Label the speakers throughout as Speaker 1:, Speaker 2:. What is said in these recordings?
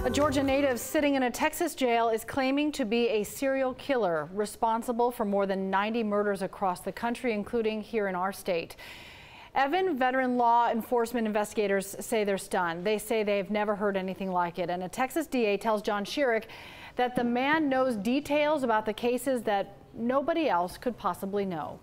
Speaker 1: A Georgia native sitting in a Texas jail is claiming to be a serial killer responsible for more than 90 murders across the country, including here in our state. Evan veteran law enforcement investigators say they're stunned. They say they've never heard anything like it. And a Texas DA tells John Sherrick that the man knows details about the cases that nobody else could possibly know.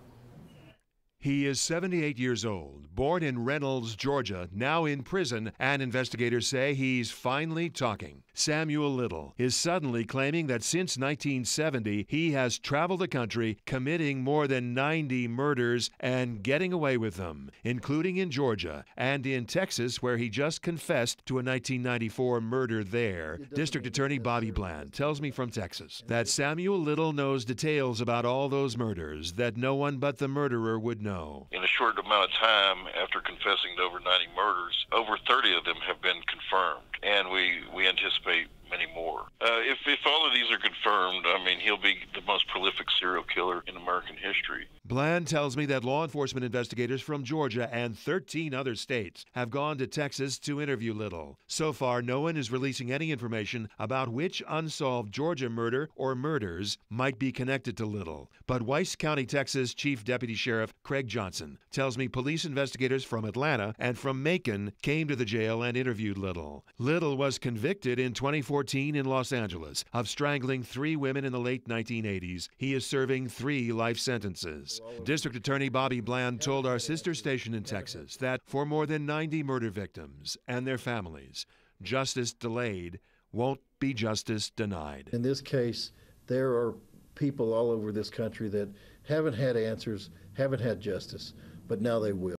Speaker 2: He is 78 years old, born in Reynolds, Georgia, now in prison, and investigators say he's finally talking. Samuel Little is suddenly claiming that since 1970, he has traveled the country, committing more than 90 murders and getting away with them, including in Georgia and in Texas, where he just confessed to a 1994 murder there. District Attorney Bobby Bland tells me from Texas that Samuel Little knows details about all those murders that no one but the murderer would know.
Speaker 3: In a short amount of time, after confessing to over 90 murders, over 30 of them have been confirmed, and we anticipate many more. If all of these are confirmed, I mean, he'll be the most prolific serial killer in American history.
Speaker 2: Bland tells me that law enforcement investigators from Georgia and 13 other states have gone to Texas to interview Little. So far, no one is releasing any information about which unsolved Georgia murder or murders might be connected to Little. But Weiss County, Texas Chief Deputy Sheriff Craig Johnson tells me police investigators from Atlanta and from Macon came to the jail and interviewed Little. Little was convicted in 2014 in Los Angeles of strangling 3 women in the late 1980s. He is serving 3 life sentences. District Attorney Bobby Bland told our sister station in Texas that for more than 90 murder victims and their families, justice delayed won't be justice denied.
Speaker 4: In this case, there are people all over this country that haven't had answers, haven't had justice, but now they will.